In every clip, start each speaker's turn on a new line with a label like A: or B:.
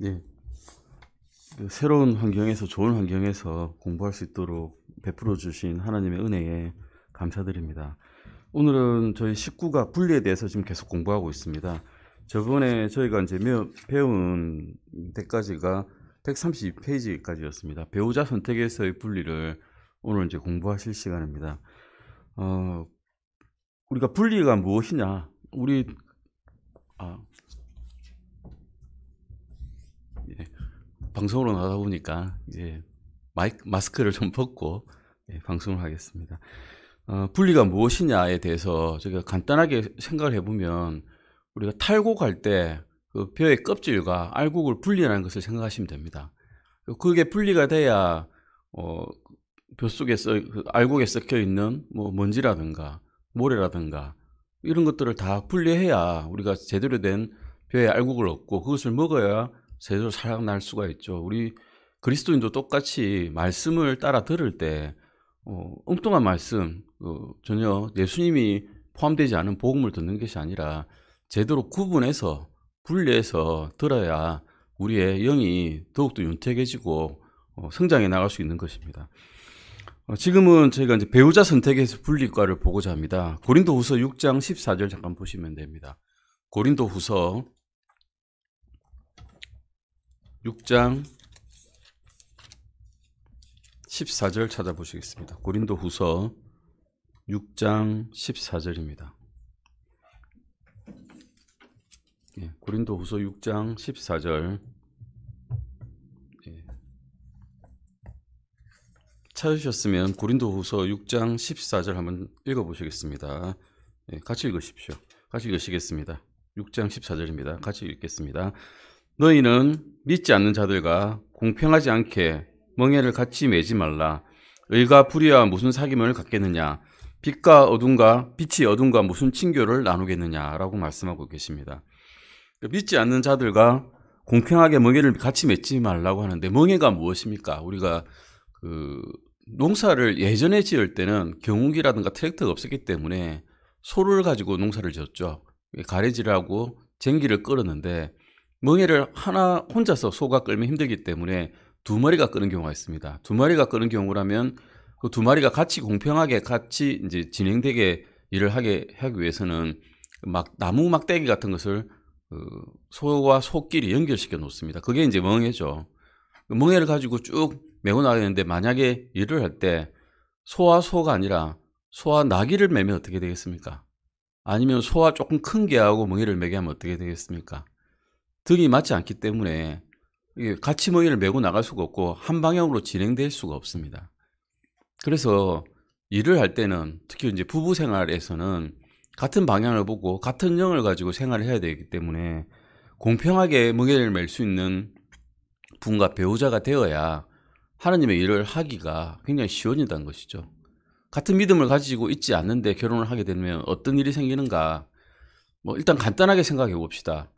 A: 네, 그 새로운 환경에서 좋은 환경에서 공부할 수 있도록 베풀어 주신 하나님의 은혜에 감사드립니다. 오늘은 저희 식구가 분리에 대해서 지금 계속 공부하고 있습니다. 저번에 저희가 이제 배운 데까지가 132페이지까지였습니다. 배우자 선택에서의 분리를 오늘 이제 공부하실 시간입니다. 우리가 분리가 무엇이냐? 예, 방송으로 나가다 보니까 이제 마스크를 좀 벗고 방송을 하겠습니다. 분리가 무엇이냐에 대해서 제가 간단하게 생각을 해보면 우리가 탈곡할 때 그 벼의 껍질과 알곡을 분리하는 것을 생각하시면 됩니다. 그게 분리가 돼야 벼 속에 알곡에 섞여 있는 뭐 먼지라든가 모래라든가 이런 것들을 다 분리해야 우리가 제대로 된 벼의 알곡을 얻고 그것을 먹어야 제대로 살아날 수가 있죠. 우리 그리스도인도 똑같이 말씀을 따라 들을 때 엉뚱한 말씀, 전혀 예수님이 포함되지 않은 복음을 듣는 것이 아니라 제대로 구분해서 분리해서 들어야 우리의 영이 더욱더 윤택해지고 성장해 나갈 수 있는 것입니다. 지금은 저희가 이제 배우자 선택에서 분리과를 보고자 합니다. 고린도후서 6장 14절 잠깐 보시면 됩니다. 고린도후서 6장 14절 찾아보시겠습니다. 고린도후서 6장 14절입니다. 고린도후서 6장 14절 찾으셨으면 고린도후서 6장 14절 한번 읽어보시겠습니다. 같이 읽으십시오. 같이 읽으시겠습니다. 6장 14절입니다. 같이 읽겠습니다. 너희는 믿지 않는 자들과 공평하지 않게 멍에를 같이 매지 말라. 의가 불의와 무슨 사귐을 갖겠느냐. 빛이 어둠과 무슨 친교를 나누겠느냐라고 말씀하고 계십니다. 믿지 않는 자들과 공평하게 멍에를 같이 맺지 말라고 하는데 멍에가 무엇입니까? 우리가 농사를 예전에 지을 때는 경운기라든가 트랙터가 없었기 때문에 소를 가지고 농사를 지었죠. 가래지를 하고 쟁기를 끌었는데 멍에를 하나 혼자서 소가 끌면 힘들기 때문에 두 마리가 끄는 경우가 있습니다. 두 마리가 끄는 경우라면 그 두 마리가 같이 공평하게 같이 이제 진행되게 일을 하기 위해서는 나무 막대기 같은 것을 소와 소끼리 연결시켜 놓습니다. 그게 이제 멍에죠. 멍에를 가지고 쭉 메고 나가는데 만약에 일을 할 때 소와 소가 아니라 소와 나귀를 매면 어떻게 되겠습니까? 아니면 소와 조금 큰 개하고 멍에를 매게 하면 어떻게 되겠습니까? 등이 맞지 않기 때문에 같이 멍에를 메고 나갈 수가 없고 한 방향으로 진행될 수가 없습니다. 그래서 일을 할 때는 특히 이제 부부 생활에서는 같은 방향을 보고 같은 영을 가지고 생활을 해야 되기 때문에 공평하게 멍에를 맬 수 있는 분과 배우자가 되어야 하나님의 일을 하기가 굉장히 쉬워진다는 것이죠. 같은 믿음을 가지고 있지 않는데 결혼을 하게 되면 어떤 일이 생기는가? 일단 간단하게 생각해 봅시다.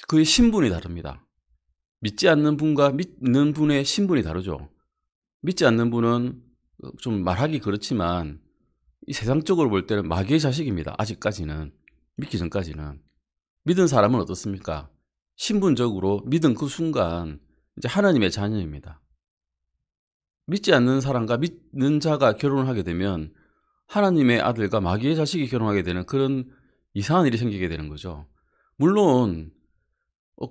A: 그의 신분이 다릅니다. 믿지 않는 분과 믿는 분의 신분이 다르죠. 믿지 않는 분은 좀 말하기 그렇지만 이 세상적으로 볼 때는 마귀의 자식입니다. 아직까지는. 믿기 전까지는. 믿은 사람은 어떻습니까? 신분적으로 믿은 그 순간 이제 하나님의 자녀입니다. 믿지 않는 사람과 믿는 자가 결혼을 하게 되면 하나님의 아들과 마귀의 자식이 결혼하게 되는 그런 이상한 일이 생기게 되는 거죠. 물론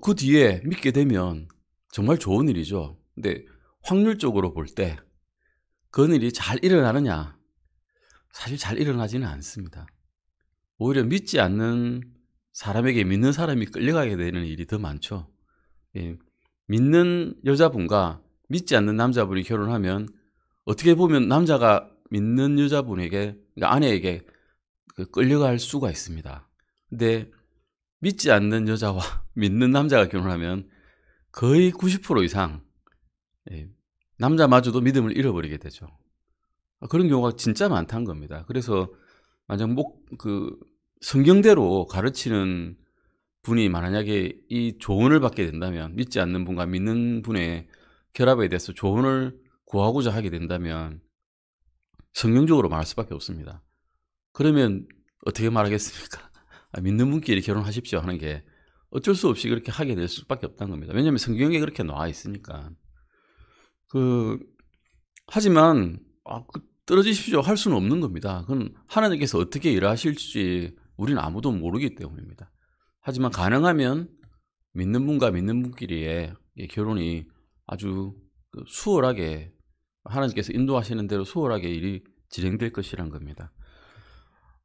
A: 그 뒤에 믿게 되면 정말 좋은 일이죠. 근데 확률적으로 볼 때 그런 일이 잘 일어나느냐? 사실 잘 일어나지는 않습니다. 오히려 믿지 않는 사람에게 믿는 사람이 끌려가게 되는 일이 더 많죠. 믿는 여자분과 믿지 않는 남자분이 결혼하면 어떻게 보면 남자가 믿는 여자분에게, 그러니까 아내에게 끌려갈 수가 있습니다. 근데 믿지 않는 여자와 믿는 남자가 결혼하면 거의 90% 이상 남자마저도 믿음을 잃어버리게 되죠. 그런 경우가 진짜 많다는 겁니다. 그래서 만약 성경대로 가르치는 분이 만약에 이 조언을 받게 된다면, 믿지 않는 분과 믿는 분의 결합에 대해서 조언을 구하고자 하게 된다면 성경적으로 말할 수밖에 없습니다. 그러면 어떻게 말하겠습니까? 믿는 분끼리 결혼하십시오 하는 게 어쩔 수 없이 그렇게 하게 될 수밖에 없다는 겁니다. 왜냐하면 성경에 그렇게 나와 있으니까. 하지만 떨어지십시오 할 수는 없는 겁니다. 그건 하나님께서 어떻게 일하실지 우리는 아무도 모르기 때문입니다. 하지만 가능하면 믿는 분과 믿는 분끼리의 결혼이 아주 수월하게 하나님께서 인도하시는 대로 수월하게 일이 진행될 것이란 겁니다.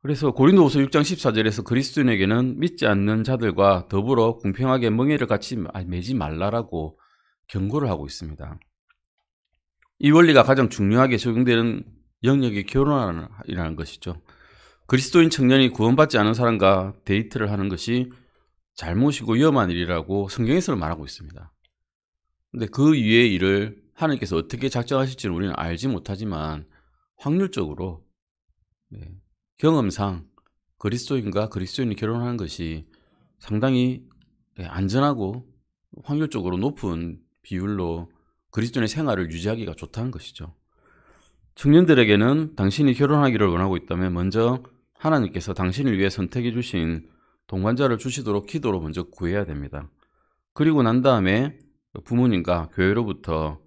A: 그래서 고린도후서 6장 14절에서 그리스도인에게는 믿지 않는 자들과 더불어 공평하게 멍에를 같이 매지 말라라고 경고를 하고 있습니다. 이 원리가 가장 중요하게 적용되는 영역이 결혼이라는 것이죠. 그리스도인 청년이 구원받지 않은 사람과 데이트를 하는 것이 잘못이고 위험한 일이라고 성경에서는 말하고 있습니다. 근데 그 위의 일을 하나님께서 어떻게 작정하실지는 우리는 알지 못하지만 확률적으로 경험상 그리스도인과 그리스도인이 결혼하는 것이 상당히 안전하고 확률적으로 높은 비율로 그리스도인의 생활을 유지하기가 좋다는 것이죠. 청년들에게는 당신이 결혼하기를 원하고 있다면 먼저 하나님께서 당신을 위해 선택해 주신 동반자를 주시도록 기도로 먼저 구해야 됩니다. 그리고 난 다음에 부모님과 교회로부터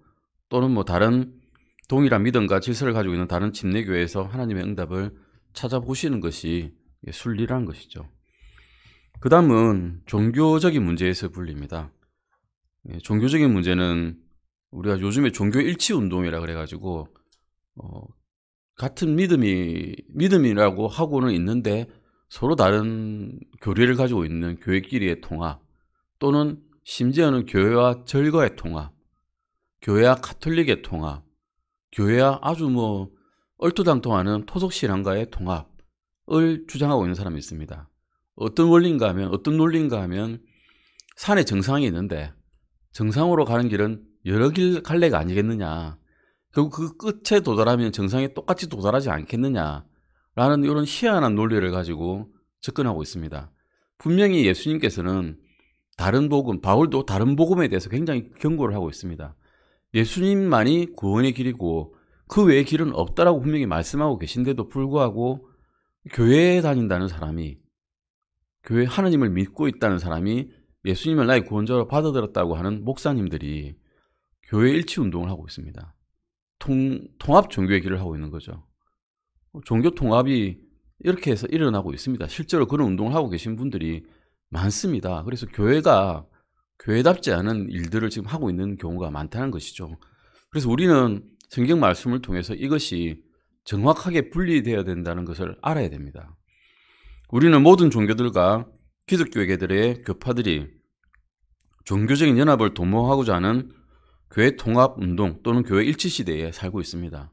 A: 또는 다른 동일한 믿음과 질서를 가지고 있는 다른 침례교회에서 하나님의 응답을 찾아보시는 것이 순리라는 것이죠. 그 다음은 종교적인 문제에서 불립니다. 종교적인 문제는 우리가 요즘에 종교 일치 운동이라 그래가지고 같은 믿음이라고 하고는 있는데 서로 다른 교리를 가지고 있는 교회끼리의 통합, 또는 심지어는 교회와 절거의 통합, 교회와 가톨릭의 통합, 교회와 아주 얼토당토하는 토속신앙과의 통합을 주장하고 있는 사람이 있습니다. 어떤 논리인가 하면 산에 정상이 있는데 정상으로 가는 길은 여러 길 갈래가 아니겠느냐, 결국 그 끝에 도달하면 정상에 똑같이 도달하지 않겠느냐라는 이런 희한한 논리를 가지고 접근하고 있습니다. 분명히 예수님께서는 다른 복음, 바울도 다른 복음에 대해서 굉장히 경고를 하고 있습니다. 예수님만이 구원의 길이고 그 외의 길은 없다라고 분명히 말씀하고 계신데도 불구하고 교회에 다닌다는 사람이, 교회 하나님을 믿고 있다는 사람이 예수님을 나의 구원자로 받아들였다고 하는 목사님들이 교회 일치 운동을 하고 있습니다. 통합 종교의 길을 하고 있는 거죠. 종교 통합이 이렇게 해서 일어나고 있습니다. 실제로 그런 운동을 하고 계신 분들이 많습니다. 그래서 교회가 교회답지 않은 일들을 지금 하고 있는 경우가 많다는 것이죠. 그래서 우리는 성경 말씀을 통해서 이것이 정확하게 분리되어야 된다는 것을 알아야 됩니다. 우리는 모든 종교들과 기독교계들의 교파들이 종교적인 연합을 도모하고자 하는 교회 통합 운동 또는 교회 일치 시대에 살고 있습니다.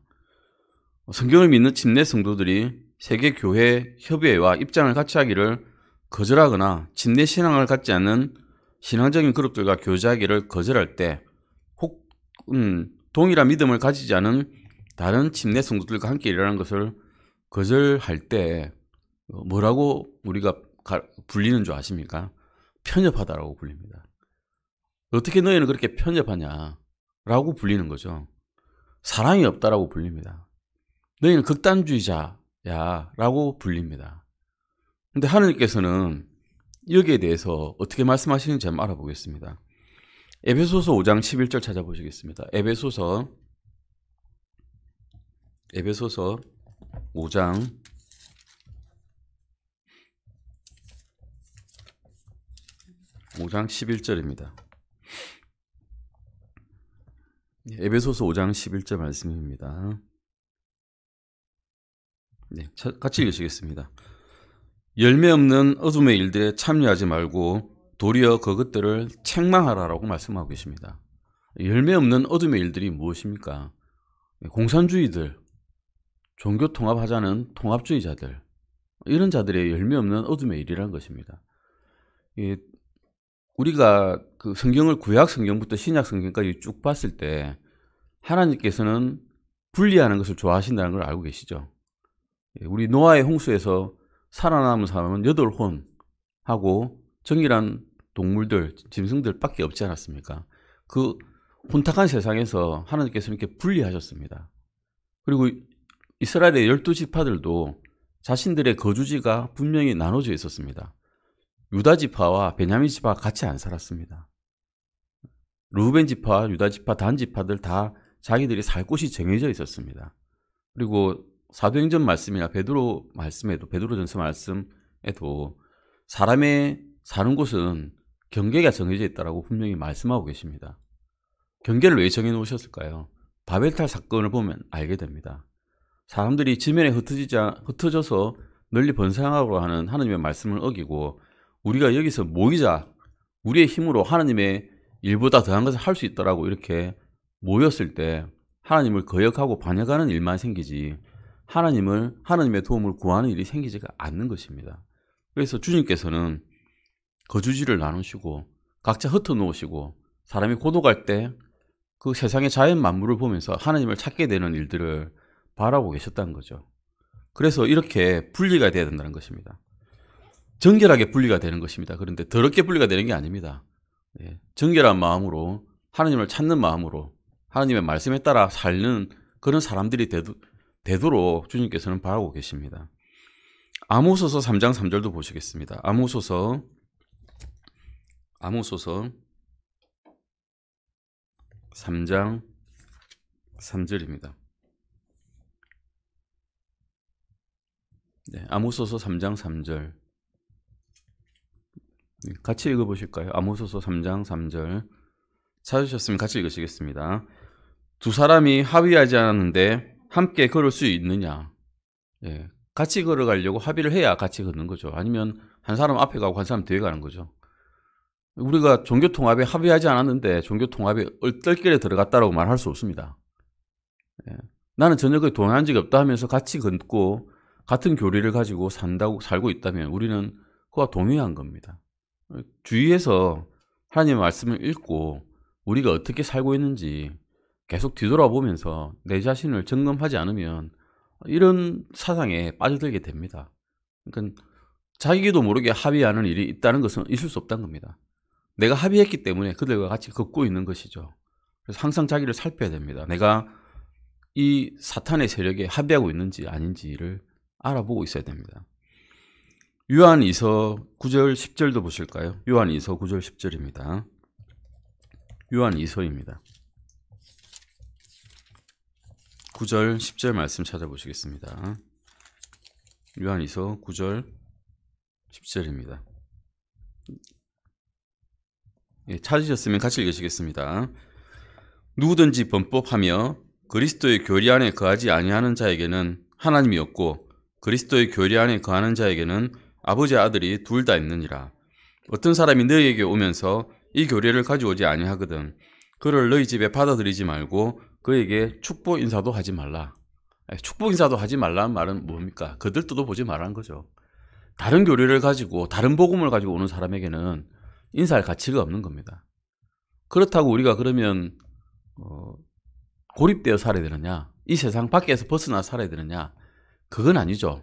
A: 성경을 믿는 침례 성도들이 세계 교회 협의회와 입장을 같이 하기를 거절하거나 침례 신앙을 갖지 않는 신앙적인 그룹들과 교제하기를 거절할 때, 혹 동일한 믿음을 가지지 않은 다른 침례 성도들과 함께 일하는 것을 거절할 때 뭐라고 우리가 불리는 줄 아십니까? 편협하다라고 불립니다. 어떻게 너희는 그렇게 편협하냐라고 불리는 거죠. 사랑이 없다라고 불립니다. 너희는 극단주의자야라고 불립니다. 근데 하나님께서는 여기에 대해서 어떻게 말씀하시는지 한번 알아보겠습니다. 에베소서 5장 11절 찾아보시겠습니다. 에베소서 5장 11절입니다. 에베소서 5장 11절 말씀입니다. 네, 같이 읽으시겠습니다. 열매 없는 어둠의 일들에 참여하지 말고 도리어 그것들을 책망하라라고 말씀하고 계십니다. 열매 없는 어둠의 일들이 무엇입니까? 공산주의들, 종교 통합하자는 통합주의자들, 이런 자들의 열매 없는 어둠의 일이라는 것입니다. 우리가 그 성경을 구약 성경부터 신약 성경까지 쭉 봤을 때 하나님께서는 분리하는 것을 좋아하신다는 걸 알고 계시죠? 우리 노아의 홍수에서 살아남은 사람은 8혼하고 정일한 동물들, 짐승들밖에 없지 않았습니까? 그 혼탁한 세상에서 하나님께서는 이렇게 분리하셨습니다. 그리고 이스라엘의 12지파들도 자신들의 거주지가 분명히 나눠져 있었습니다. 유다 지파와 베냐민 지파가 같이 안 살았습니다. 르우벤 지파, 유다 지파, 단 지파들 다 자기들이 살 곳이 정해져 있었습니다. 그리고 사도행전 말씀이나 베드로 말씀에도, 베드로전서 말씀에도 사람의 사는 곳은 경계가 정해져 있다라고 분명히 말씀하고 계십니다. 경계를 왜 정해 놓으셨을까요? 바벨탑 사건을 보면 알게 됩니다. 사람들이 지면에 흩어져서 널리 번성하고 하는 하나님의 말씀을 어기고 우리가 여기서 모이자, 우리의 힘으로 하나님의 일보다 더한 것을 할 수 있다라고 이렇게 모였을 때 하나님을 거역하고 반역하는 일만 생기지 하나님의 도움을 구하는 일이 생기지가 않는 것입니다. 그래서 주님께서는 거주지를 나누시고 각자 흩어놓으시고 사람이 고독할 때 그 세상의 자연 만물을 보면서 하나님을 찾게 되는 일들을 바라고 계셨다는 거죠. 그래서 이렇게 분리가 돼야 된다는 것입니다. 정결하게 분리가 되는 것입니다. 그런데 더럽게 분리가 되는 게 아닙니다. 정결한 마음으로 하나님을 찾는 마음으로 하나님의 말씀에 따라 살는 그런 사람들이 되도록 주님께서는 바라고 계십니다. 아모스서 3장 3절도 보시겠습니다. 아모스서 3장 3절입니다. 아모스서 3장 3절 같이 읽어보실까요? 아모스서 3장 3절 찾으셨으면 같이 읽으시겠습니다. 두 사람이 합의하지 않았는데 함께 걸을 수 있느냐? 같이 걸어가려고 합의를 해야 같이 걷는 거죠. 아니면 한 사람 앞에 가고 한 사람 뒤에 가는 거죠. 우리가 종교통합에 합의하지 않았는데 종교통합에 얼떨결에 들어갔다라고 말할 수 없습니다. 나는 전혀 그 동의한 적이 없다 하면서 같이 걷고 같은 교리를 가지고 살고 있다면 우리는 그와 동의한 겁니다. 주위에서 하나님의 말씀을 읽고 우리가 어떻게 살고 있는지 계속 뒤돌아보면서 내 자신을 점검하지 않으면 이런 사상에 빠져들게 됩니다. 그러니까 자기도 모르게 합의하는 일이 있다는 것은 있을 수 없다는 겁니다. 내가 합의했기 때문에 그들과 같이 걷고 있는 것이죠. 그래서 항상 자기를 살펴야 됩니다. 내가 이 사탄의 세력에 합의하고 있는지 아닌지를 알아보고 있어야 됩니다. 요한2서 9절 10절도 보실까요? 요한2서 9절 10절입니다. 요한2서입니다. 9절 10절 말씀 찾아보시겠습니다. 요한2서 9절 10절입니다. 찾으셨으면 같이 읽으시겠습니다. 누구든지 범법하며 그리스도의 교리 안에 거하지 아니하는 자에게는 하나님이 없고 그리스도의 교리 안에 거하는 자에게는 아버지 아들이 둘 다 있느니라. 어떤 사람이 너희에게 오면서 이 교리를 가져오지 아니하거든 그를 너희 집에 받아들이지 말고 그에게 축복 인사도 하지 말라. 축복 인사도 하지 말라는 말은 뭡니까? 거들떠도 보지 말라는 거죠. 다른 교리를 가지고 다른 복음을 가지고 오는 사람에게는 인사할 가치가 없는 겁니다. 그렇다고 우리가 그러면 고립되어 살아야 되느냐? 이 세상 밖에서 벗어나 살아야 되느냐? 그건 아니죠.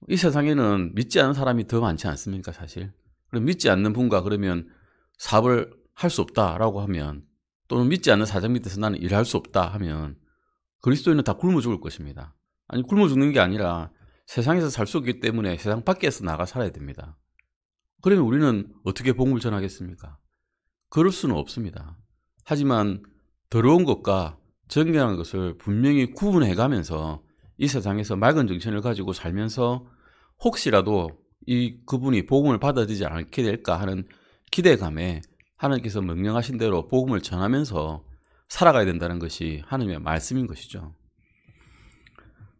A: 이 세상에는 믿지 않는 사람이 더 많지 않습니까, 사실? 그럼 믿지 않는 분과 그러면 사업을 할 수 없다라고 하면 또는 믿지 않는 사장 밑에서 나는 일할 수 없다 하면 그리스도인은 다 굶어 죽을 것입니다. 아니, 굶어 죽는 게 아니라 세상에서 살 수 없기 때문에 세상 밖에서 나가 살아야 됩니다. 그러면 우리는 어떻게 복음을 전하겠습니까? 그럴 수는 없습니다. 하지만 더러운 것과 정결한 것을 분명히 구분해가면서 이 세상에서 맑은 정신을 가지고 살면서 혹시라도 그분이 복음을 받아들이지 않게 될까 하는 기대감에 하나님께서 명령하신 대로 복음을 전하면서 살아가야 된다는 것이 하나님의 말씀인 것이죠.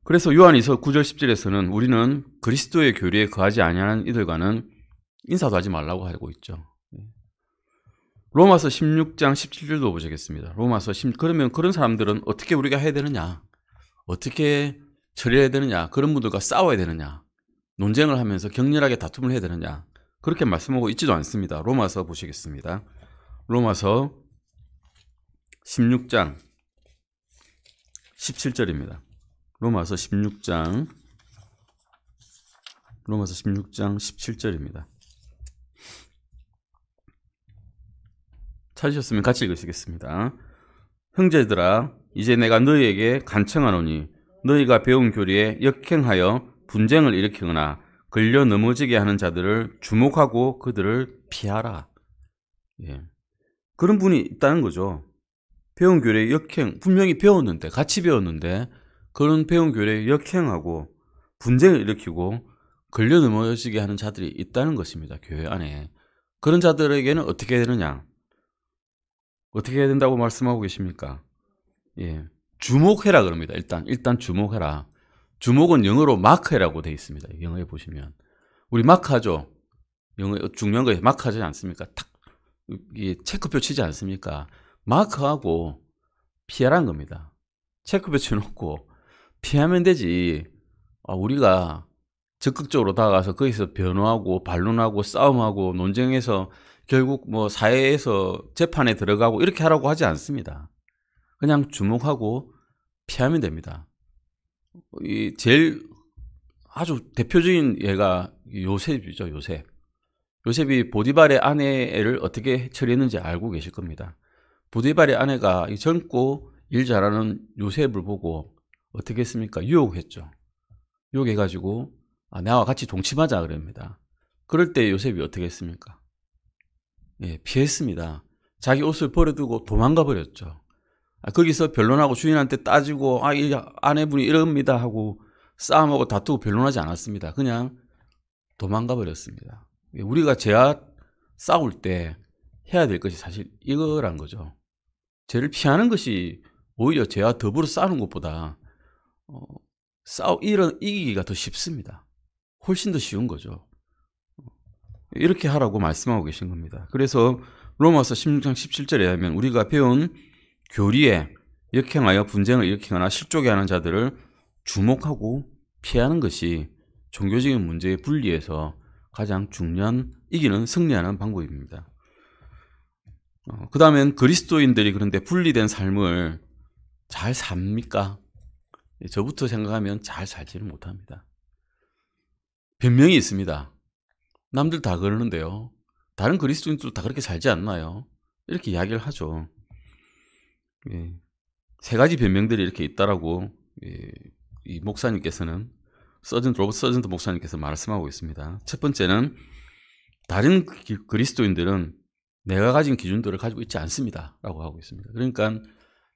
A: 그래서 요한2서 9절 10절에서는 우리는 그리스도의 교리에 거하지 아니하는 이들과는 인사도 하지 말라고 하고 있죠. 로마서 16장 17절도 보시겠습니다. 그러면 그런 사람들은 어떻게 우리가 해야 되느냐? 어떻게 처리해야 되느냐? 그런 분들과 싸워야 되느냐? 논쟁을 하면서 격렬하게 다툼을 해야 되느냐? 그렇게 말씀하고 있지도 않습니다. 로마서 보시겠습니다. 로마서 16장 17절입니다. 로마서 16장 17절입니다. 찾으셨으면 같이 읽으시겠습니다. 형제들아, 이제 내가 너희에게 간청하노니 너희가 배운 교리에 역행하여 분쟁을 일으키거나 걸려 넘어지게 하는 자들을 주목하고 그들을 피하라. 예. 그런 분이 있다는 거죠. 배운 교례 역행, 분명히 배웠는데, 같이 배웠는데 그런 배운 교례 역행하고 분쟁을 일으키고 걸려 넘어지게 하는 자들이 있다는 것입니다. 교회 안에. 그런 자들에게는 어떻게 해야 되느냐? 어떻게 해야 된다고 말씀하고 계십니까? 예. 주목해라 그럽니다. 일단 주목해라. 주목은 영어로 마크라고 되어 있습니다. 영어에 보시면. 우리 마크하죠? 영어 중요한 거에 마크하지 않습니까? 탁, 체크표 치지 않습니까? 마크하고 피하라는 겁니다. 체크표 쳐놓고 피하면 되지. 우리가 적극적으로 다가가서 거기서 변호하고 반론하고 싸움하고 논쟁해서 결국 뭐 사회에서 재판에 들어가고 이렇게 하라고 하지 않습니다. 그냥 주목하고 피하면 됩니다. 이 제일 아주 대표적인 예가 요셉이죠. 요셉이 보디발의 아내를 어떻게 처리했는지 알고 계실 겁니다. 보디발의 아내가 이 젊고 일 잘하는 요셉을 보고 어떻게 했습니까? 유혹했죠. 유혹해가지고 나와 같이 동침하자 그럽니다. 그럴 때 요셉이 어떻게 했습니까? 예, 피했습니다. 자기 옷을 버려두고 도망가 버렸죠. 거기서 변론하고 주인한테 따지고 이 아내분이 이럽니다 하고 싸움하고 다투고 변론하지 않았습니다. 그냥 도망가 버렸습니다. 우리가 죄와 싸울 때 해야 될 것이 사실 이거란 거죠. 죄를 피하는 것이 오히려 죄와 더불어 싸우는 것보다 이기기가 더 쉽습니다. 훨씬 더 쉬운 거죠. 이렇게 하라고 말씀하고 계신 겁니다. 그래서 로마서 16장 17절에 하면 우리가 배운 교리에 역행하여 분쟁을 일으키거나 실족해 하는 자들을 주목하고 피하는 것이 종교적인 문제의 분리에서 가장 중요한 이기는 승리하는 방법입니다. 그 다음엔 그리스도인들이 그런데 분리된 삶을 잘 삽니까? 저부터 생각하면 잘 살지는 못합니다. 변명이 있습니다. 남들 다 그러는데요. 다른 그리스도인들도 다 그렇게 살지 않나요? 이렇게 이야기를 하죠. 세 가지 변명들이 이렇게 있다라고 이 목사님께서는 로버트 서전트 목사님께서 말씀하고 있습니다. 첫 번째는 다른 그리스도인들은 내가 가진 기준들을 가지고 있지 않습니다 라고 하고 있습니다. 그러니까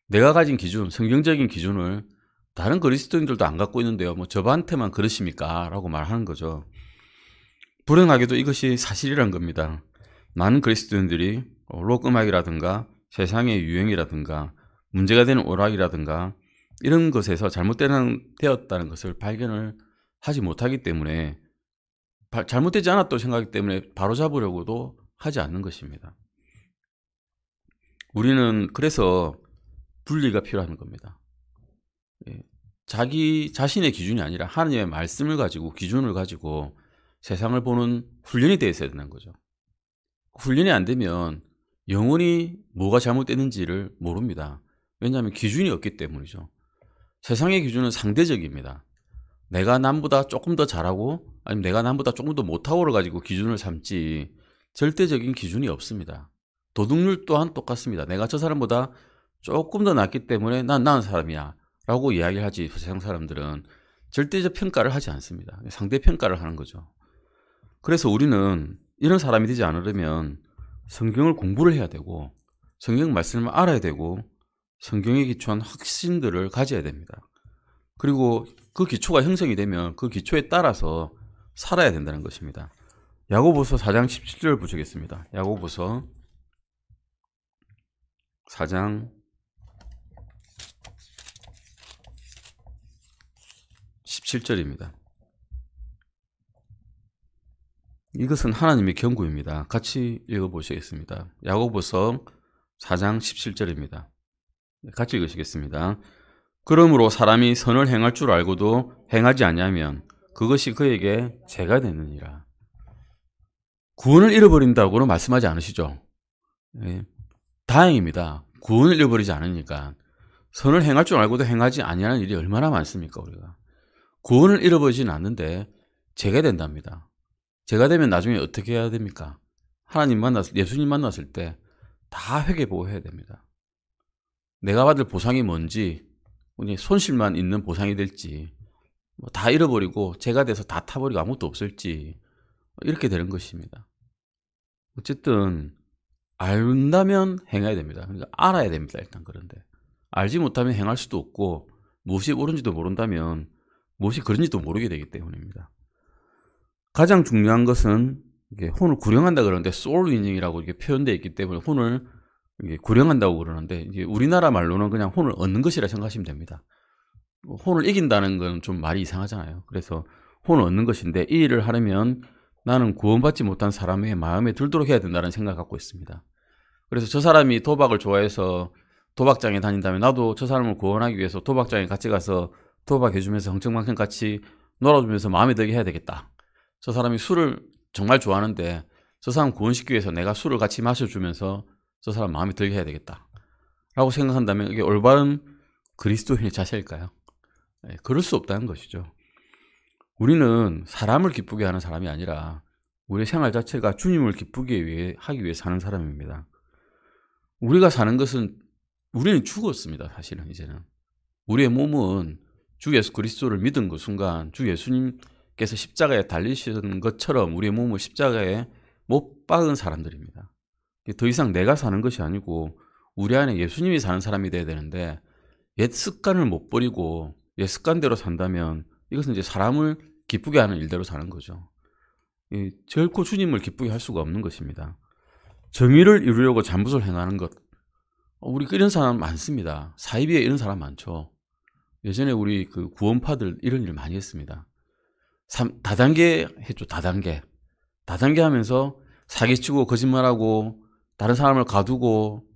A: 내가 가진 기준, 성경적인 기준을 다른 그리스도인들도 안 갖고 있는데요. 뭐 저한테만 그러십니까? 라고 말하는 거죠. 불행하게도 이것이 사실이란 겁니다. 많은 그리스도인들이 록 음악이라든가 세상의 유행이라든가 문제가 되는 오락이라든가 이런 것에서 잘못되었다는 것을 발견을 하지 못하기 때문에 잘못되지 않았다고 생각하기 때문에 바로잡으려고도 하지 않는 것입니다. 우리는 그래서 분리가 필요한 겁니다. 자기 자신의 기준이 아니라 하나님의 말씀을 가지고 기준을 가지고 세상을 보는 훈련이 되어 있어야 되는 거죠. 훈련이 안 되면 영원히 뭐가 잘못됐는지를 모릅니다. 왜냐하면 기준이 없기 때문이죠. 세상의 기준은 상대적입니다. 내가 남보다 조금 더 잘하고 아니면 내가 남보다 조금 더 못하고를 가지고 기준을 삼지 절대적인 기준이 없습니다. 도덕률 또한 똑같습니다. 내가 저 사람보다 조금 더 낫기 때문에 난 나은 사람이야 라고 이야기를 하지 세상 사람들은 절대적 평가를 하지 않습니다. 상대 평가를 하는 거죠. 그래서 우리는 이런 사람이 되지 않으려면 성경을 공부를 해야 되고 성경 말씀을 알아야 되고 성경에 기초한 확신들을 가져야 됩니다. 그리고 그 기초가 형성이 되면 그 기초에 따라서 살아야 된다는 것입니다. 야고보서 4장 17절 보시겠습니다. 야고보서 4장 17절입니다. 이것은 하나님의 경고입니다. 같이 읽어보시겠습니다. 야고보서 4장 17절입니다. 같이 읽으시겠습니다. 그러므로 사람이 선을 행할 줄 알고도 행하지 아니하면 그것이 그에게 죄가 되느니라. 구원을 잃어버린다고는 말씀하지 않으시죠? 예. 다행입니다. 구원을 잃어버리지 않으니까. 선을 행할 줄 알고도 행하지 아니하는 일이 얼마나 많습니까, 우리가. 구원을 잃어버리지는 않는데 죄가 된답니다. 죄가 되면 나중에 어떻게 해야 됩니까? 예수님 만났을 때 다 회개보고 해야 됩니다. 내가 받을 보상이 뭔지, 손실만 있는 보상이 될지, 다 잃어버리고 제가 돼서 다 타버리고 아무것도 없을지 이렇게 되는 것입니다. 어쨌든 안다면 행해야 됩니다. 그러니까 알아야 됩니다. 일단 그런데 알지 못하면 행할 수도 없고 무엇이 옳은지도 모른다면 무엇이 그런지도 모르게 되기 때문입니다. 가장 중요한 것은 이게 혼을 구령한다 그러는데 소울 위닝이라고 이렇게 표현되어 있기 때문에 혼을 이게 구령한다고 그러는데 이게 우리나라 말로는 그냥 혼을 얻는 것이라 생각하시면 됩니다. 혼을 이긴다는 건 좀 말이 이상하잖아요. 그래서 혼을 얻는 것인데 이 일을 하려면 나는 구원받지 못한 사람의 마음에 들도록 해야 된다는 생각을 갖고 있습니다. 그래서 저 사람이 도박을 좋아해서 도박장에 다닌다면 나도 저 사람을 구원하기 위해서 도박장에 같이 가서 도박해주면서 흥청망청 같이 놀아주면서 마음에 들게 해야 되겠다. 저 사람이 술을 정말 좋아하는데 저 사람 구원시키기 위해서 내가 술을 같이 마셔주면서 저 사람 마음에 들게 해야 되겠다 라고 생각한다면 이게 올바른 그리스도인의 자세일까요? 네, 그럴 수 없다는 것이죠. 우리는 사람을 기쁘게 하는 사람이 아니라 우리의 생활 자체가 주님을 기쁘게 하기 위해 사는 사람입니다. 우리가 사는 것은 우리는 죽었습니다. 사실은 이제는 우리의 몸은 주 예수 그리스도를 믿은 그 순간 주 예수님께서 십자가에 달리시는 것처럼 우리의 몸을 십자가에 못 박은 사람들입니다. 더 이상 내가 사는 것이 아니고 우리 안에 예수님이 사는 사람이 돼야 되는데 옛 습관을 못 버리고 옛 습관대로 산다면 이것은 이제 사람을 기쁘게 하는 일대로 사는 거죠. 결코 주님을 기쁘게 할 수가 없는 것입니다. 정의를 이루려고 잘못을 행하는 것. 우리 이런 사람 많습니다. 사이비에 이런 사람 많죠. 예전에 우리 그 구원파들 이런 일 많이 했습니다. 다단계 했죠. 다단계 하면서 사기치고 거짓말하고 다른 사람을 가두고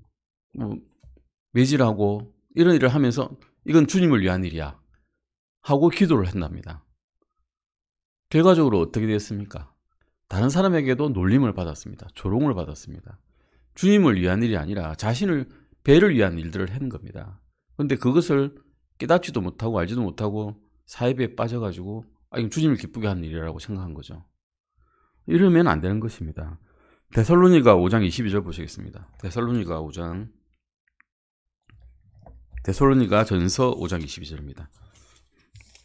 A: 매질하고 이런 일을 하면서 이건 주님을 위한 일이야 하고 기도를 한답니다. 결과적으로 어떻게 됐습니까? 다른 사람에게도 놀림을 받았습니다. 조롱을 받았습니다. 주님을 위한 일이 아니라 자신을 배를 위한 일들을 하는 겁니다. 그런데 그것을 깨닫지도 못하고 알지도 못하고 사이비에 빠져가지고 이건 주님을 기쁘게 하는 일이라고 생각한 거죠. 이러면 안 되는 것입니다. 데살로니가 5장 22절 보시겠습니다. 데살로니가 전서 5장 22절입니다.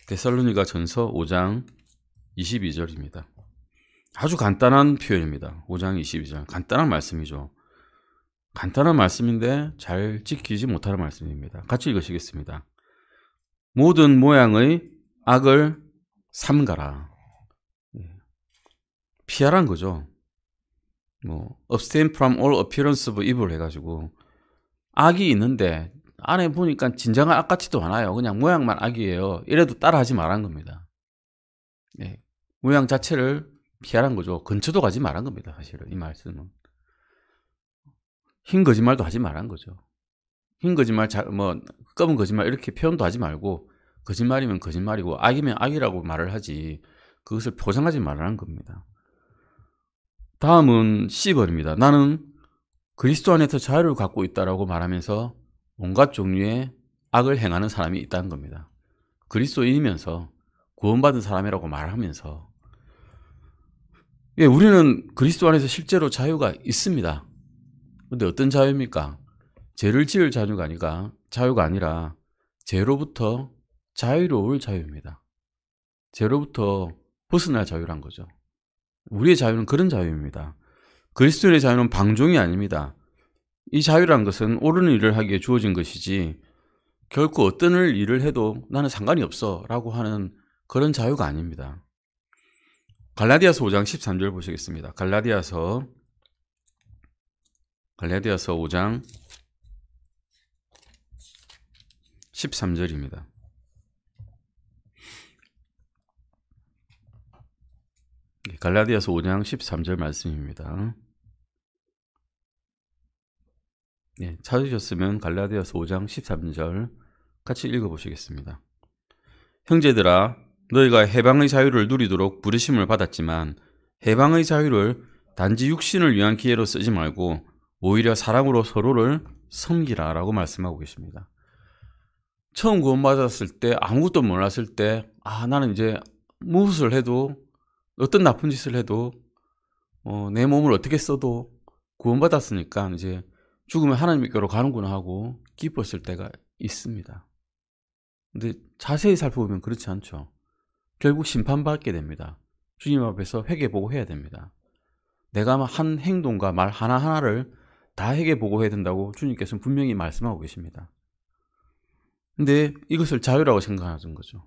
A: 데살로니가 전서 5장 22절입니다. 아주 간단한 표현입니다. 5장 22절. 간단한 말씀이죠. 간단한 말씀인데 잘 지키지 못하는 말씀입니다. 같이 읽으시겠습니다. 모든 모양의 악을 삼가라. 피하라는 거죠. abstain from all appearance of evil 해가지고 악이 있는데 안에 보니까 진정한 악 같지도 않아요. 그냥 모양만 악이에요. 이래도 따라하지 말란 겁니다. 모양 자체를 피하란 거죠. 근처도 가지 말란 겁니다. 사실은 이 말씀은 흰 거짓말도 하지 말란 거죠. 흰 거짓말, 검은 거짓말 이렇게 표현도 하지 말고 거짓말이면 거짓말이고 악이면 악이라고 말을 하지 그것을 포장하지 말라는 겁니다. 다음은 C번입니다. 나는 그리스도 안에서 자유를 갖고 있다라고 말하면서 온갖 종류의 악을 행하는 사람이 있다는 겁니다. 그리스도인이면서 구원받은 사람이라고 말하면서 우리는 그리스도 안에서 실제로 자유가 있습니다. 그런데 어떤 자유입니까? 죄를 지을 자유가 아니라 죄로부터 자유로울 자유입니다. 죄로부터 벗어날 자유란 거죠. 우리의 자유는 그런 자유입니다. 그리스도인의 자유는 방종이 아닙니다. 이 자유란 것은 옳은 일을 하기에 주어진 것이지 결코 어떤 일을 해도 나는 상관이 없어 라고 하는 그런 자유가 아닙니다. 갈라디아서 5장 13절 보시겠습니다. 갈라디아서 5장 13절입니다. 갈라디아서 5장 13절 말씀입니다. 찾으셨으면 갈라디아서 5장 13절 같이 읽어보시겠습니다. 형제들아, 너희가 해방의 자유를 누리도록 부르심을 받았지만 해방의 자유를 단지 육신을 위한 기회로 쓰지 말고 오히려 사랑으로 서로를 섬기라 라고 말씀하고 계십니다. 처음 구원받았을 때 아무것도 몰랐을 때 나는 이제 무엇을 해도 어떤 나쁜 짓을 해도 내 몸을 어떻게 써도 구원받았으니까 이제 죽으면 하나님께로 가는구나 하고 기뻤을 때가 있습니다. 근데 자세히 살펴보면 그렇지 않죠. 결국 심판받게 됩니다. 주님 앞에서 회개보고해야 됩니다. 내가 한 행동과 말 하나하나를 다 회개보고해야 된다고 주님께서는 분명히 말씀하고 계십니다. 근데 이것을 자유라고 생각하는 거죠.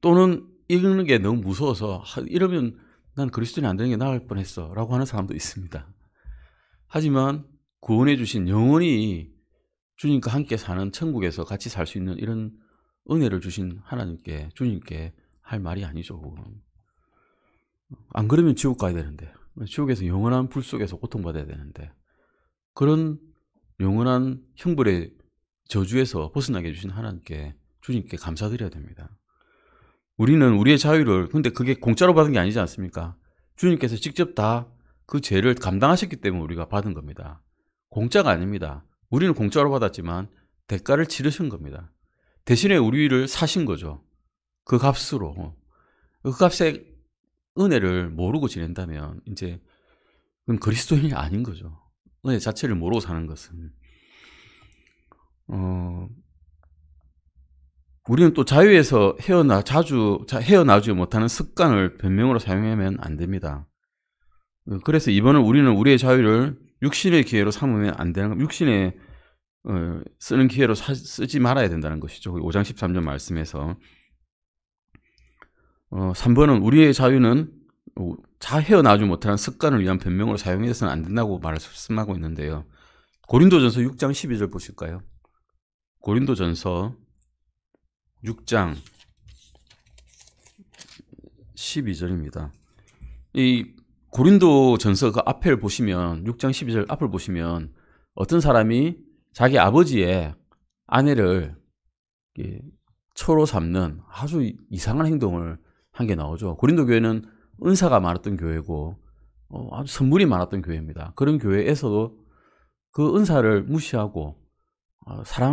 A: 또는 이러는 게 너무 무서워서 이러면 난 그리스도인이 안 되는 게 나을 뻔했어 라고 하는 사람도 있습니다. 하지만 구원해 주신 영원히 주님과 함께 사는 천국에서 같이 살 수 있는 이런 은혜를 주신 하나님께, 주님께 할 말이 아니죠. 안 그러면 지옥 가야 되는데, 지옥에서 영원한 불 속에서 고통받아야 되는데, 그런 영원한 형벌의 저주에서 벗어나게 해주신 하나님께, 주님께 감사드려야 됩니다. 우리는 우리의 자유를, 근데 그게 공짜로 받은 게 아니지 않습니까? 주님께서 직접 다 그 죄를 감당하셨기 때문에 우리가 받은 겁니다. 공짜가 아닙니다. 우리는 공짜로 받았지만 대가를 치르신 겁니다. 대신에 우리를 사신 거죠. 그 값으로. 그 값의 은혜를 모르고 지낸다면 이제 그건 그리스도인이 아닌 거죠. 은혜 자체를 모르고 사는 것은. 우리는 또 자유에서 헤어나오지 못하는 습관을 변명으로 사용하면 안 됩니다. 그래서 이번은 우리는 우리의 자유를 육신의 기회로 삼으면 안 되는 겁니다. 육신에 쓰는 기회로 쓰지 말아야 된다는 것이죠. 5장 13절 말씀에서 3번은 우리의 자유는 헤어나오지 못하는 습관을 위한 변명으로 사용해서는 안 된다고 말씀하고 있는데요. 고린도전서 6장 12절 보실까요? 고린도전서 6장 12절입니다. 이 고린도전서 그 앞을 보시면 6장 12절 앞을 보시면 어떤 사람이 자기 아버지의 아내를 처로 삼는 아주 이상한 행동을 한 게 나오죠. 고린도 교회는 은사가 많았던 교회고 아주 선물이 많았던 교회입니다. 그런 교회에서도 그 은사를 무시하고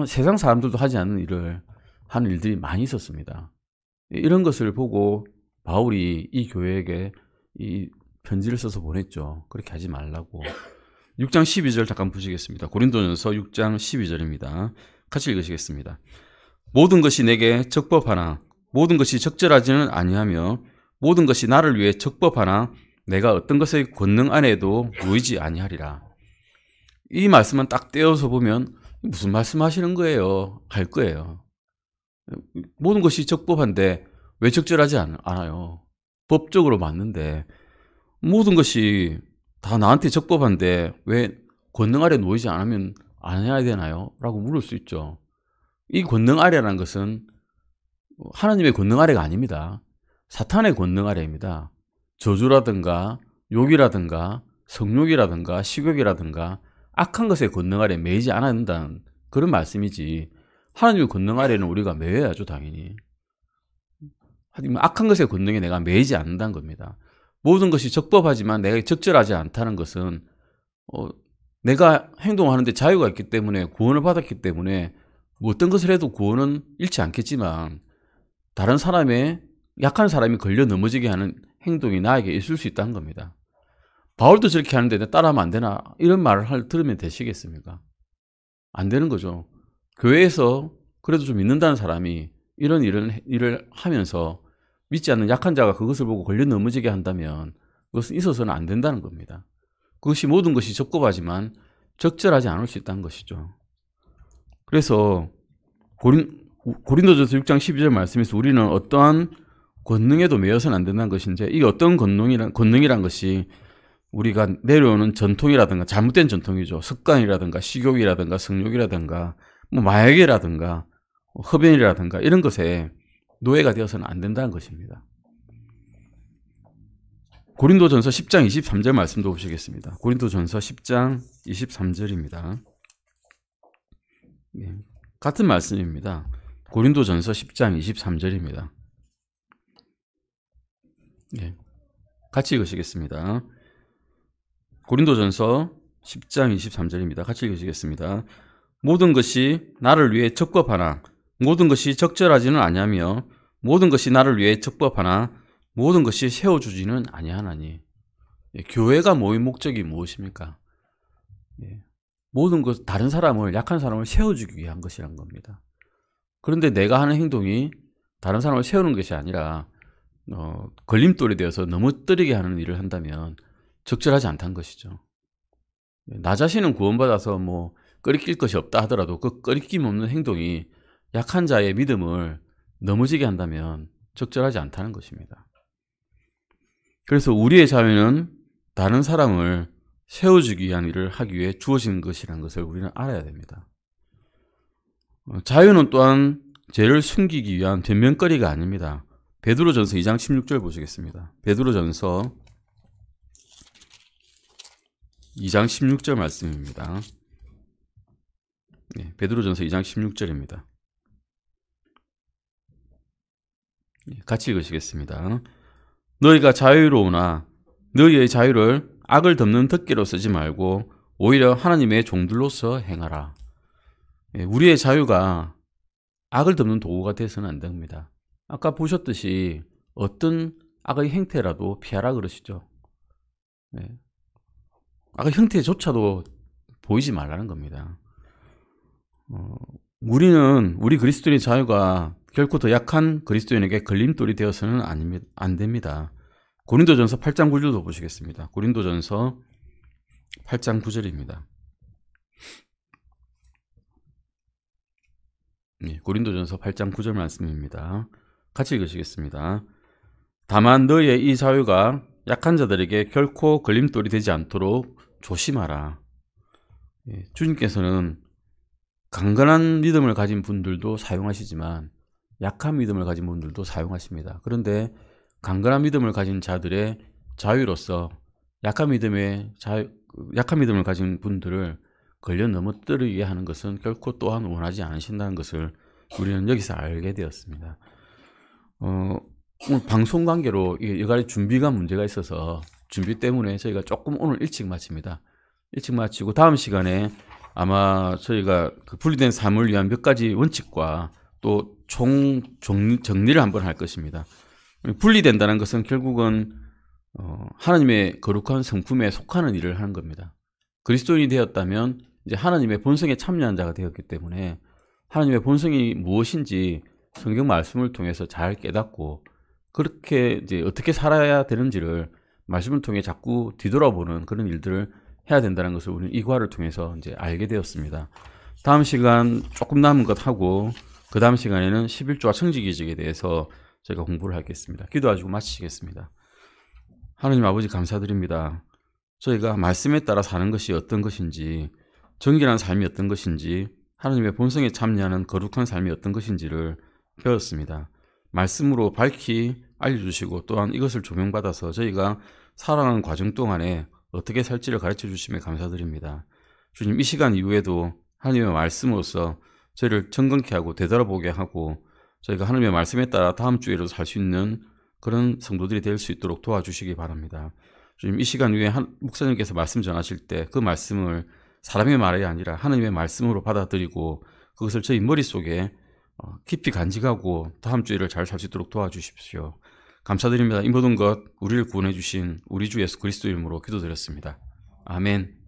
A: 세상 사람들도 하지 않는 일을 하는 일들이 많이 있었습니다. 이런 것을 보고 바울이 이 교회에게 이 편지를 써서 보냈죠. 그렇게 하지 말라고. 6장 12절 잠깐 보시겠습니다. 고린도전서 6장 12절입니다. 같이 읽으시겠습니다. 모든 것이 내게 적법하나 모든 것이 적절하지는 아니하며 모든 것이 나를 위해 적법하나 내가 어떤 것의 권능 안에도 놓이지 아니하리라. 이 말씀만 딱 떼어서 보면 무슨 말씀하시는 거예요? 할 거예요. 모든 것이 적법한데 왜 적절하지 않아요? 법적으로 맞는데 모든 것이 다 나한테 적법한데 왜 권능 아래 놓이지 않으면 안 해야 되나요? 라고 물을 수 있죠. 이 권능 아래라는 것은 하나님의 권능 아래가 아닙니다. 사탄의 권능 아래입니다. 저주라든가 욕이라든가 성욕이라든가 식욕이라든가 악한 것의 권능 아래 매이지 않아야 한다는 그런 말씀이지, 하나님의 권능 아래는 우리가 매여야죠, 당연히. 하지만 악한 것의 권능에 내가 매이지 않는다는 겁니다. 모든 것이 적법하지만 내가 적절하지 않다는 것은 내가 행동하는데 자유가 있기 때문에, 구원을 받았기 때문에 뭐 어떤 것을 해도 구원은 잃지 않겠지만 다른 사람의, 약한 사람이 걸려 넘어지게 하는 행동이 나에게 있을 수 있다는 겁니다. 바울도 저렇게 하는데 내가 따라하면 안 되나? 이런 말을 들으면 되시겠습니까? 안 되는 거죠. 교회에서 그래도 좀 믿는다는 사람이 이런 일을 하면서 믿지 않는 약한 자가 그것을 보고 걸려 넘어지게 한다면 그것은 있어서는 안 된다는 겁니다. 그것이 모든 것이 적법하지만 적절하지 않을 수 있다는 것이죠. 그래서 고린도전서 6장 12절 말씀에서 우리는 어떠한 권능에도 매여서는 안 된다는 것인데, 이게 어떤 권능이란 것이 우리가 내려오는 전통이라든가 잘못된 전통이죠. 습관이라든가 식욕이라든가 성욕이라든가 뭐 마약이라든가 흡연이라든가 이런 것에 노예가 되어서는 안 된다는 것입니다. 고린도전서 10장 23절 말씀도 보시겠습니다. 고린도전서 10장 23절입니다. 네, 같은 말씀입니다. 고린도전서 10장 23절입니다. 네, 같이 읽으시겠습니다. 고린도전서 10장 23절입니다. 같이 읽으시겠습니다. 모든 것이 나를 위해 적법하나 모든 것이 적절하지는 아니하며 모든 것이 나를 위해 적법하나 모든 것이 세워주지는 아니하나니. 교회가 모인 목적이 무엇입니까? 모든 것, 다른 사람을, 약한 사람을 세워주기 위한 것이란 겁니다. 그런데 내가 하는 행동이 다른 사람을 세우는 것이 아니라 걸림돌이 되어서 넘어뜨리게 하는 일을 한다면 적절하지 않다는 것이죠. 나 자신은 구원받아서 뭐 꺼리낄 것이 없다 하더라도 그 꺼리낌 없는 행동이 약한 자의 믿음을 넘어지게 한다면 적절하지 않다는 것입니다. 그래서 우리의 자유는 다른 사람을 세워주기 위한 일을 하기 위해 주어진 것이라는 것을 우리는 알아야 됩니다. 자유는 또한 죄를 숨기기 위한 변명거리가 아닙니다. 베드로전서 2장 16절 보시겠습니다. 베드로전서 2장 16절 말씀입니다. 네, 베드로전서 2장 16절입니다. 같이 읽으시겠습니다. 너희가 자유로우나 너희의 자유를 악을 덮는 덮개로 쓰지 말고 오히려 하나님의 종들로서 행하라. 우리의 자유가 악을 덮는 도구가 되어서는 안 됩니다. 아까 보셨듯이 어떤 악의 행태라도 피하라 그러시죠. 악의 형태조차도 보이지 말라는 겁니다. 우리 그리스도인의 자유가 결코 더 약한 그리스도인에게 걸림돌이 되어서는 안 됩니다. 고린도전서 8장 9절도 보시겠습니다. 고린도전서 8장 9절입니다. 고린도전서 8장 9절 말씀입니다. 같이 읽으시겠습니다. 다만 너희의 이 자유가 약한 자들에게 결코 걸림돌이 되지 않도록 조심하라. 주님께서는 강건한 믿음을 가진 분들도 사용하시지만 약한 믿음을 가진 분들도 사용하십니다. 그런데 강건한 믿음을 가진 자들의 자유로서 약한 믿음을 가진 분들을 걸려 넘어뜨리게 하는 것은 결코 또한 원하지 않으신다는 것을 우리는 여기서 알게 되었습니다. 오늘 방송 관계로 여가지 준비가 문제가 있어서 준비 때문에 저희가 조금 오늘 일찍 마칩니다. 일찍 마치고 다음 시간에 아마 저희가 그 분리된 삶을 위한 몇 가지 원칙과 또 정리를 한번 할 것입니다. 분리된다는 것은 결국은 하나님의 거룩한 성품에 속하는 일을 하는 겁니다. 그리스도인이 되었다면 이제 하나님의 본성에 참여한 자가 되었기 때문에 하나님의 본성이 무엇인지 성경 말씀을 통해서 잘 깨닫고 그렇게 이제 어떻게 살아야 되는지를 말씀을 통해 자꾸 뒤돌아보는 그런 일들을 해야 된다는 것을 우리는 이 과를 통해서 이제 알게 되었습니다. 다음 시간 조금 남은 것 하고 그 다음 시간에는 11조와 청지기적에 대해서 저희가 공부를 하겠습니다. 기도하시고 마치겠습니다. 하나님 아버지 감사드립니다. 저희가 말씀에 따라 사는 것이 어떤 것인지, 정결한 삶이 어떤 것인지, 하나님의 본성에 참여하는 거룩한 삶이 어떤 것인지를 배웠습니다. 말씀으로 밝히 알려주시고 또한 이것을 조명받아서 저희가 살아가는 과정 동안에 어떻게 살지를 가르쳐 주심에 감사드립니다. 주님, 이 시간 이후에도 하나님의 말씀으로서 저희를 정건케 하고 되돌아보게 하고 저희가 하나님의 말씀에 따라 다음 주에도 살 수 있는 그런 성도들이 될 수 있도록 도와주시기 바랍니다. 주님, 이 시간 위에 목사님께서 말씀 전하실 때 그 말씀을 사람의 말이 아니라 하나님의 말씀으로 받아들이고 그것을 저희 머릿속에 깊이 간직하고 다음 주일을 잘 살 수 있도록 도와주십시오. 감사드립니다. 이 모든 것 우리를 구원해 주신 우리 주 예수 그리스도 이름으로 기도드렸습니다. 아멘.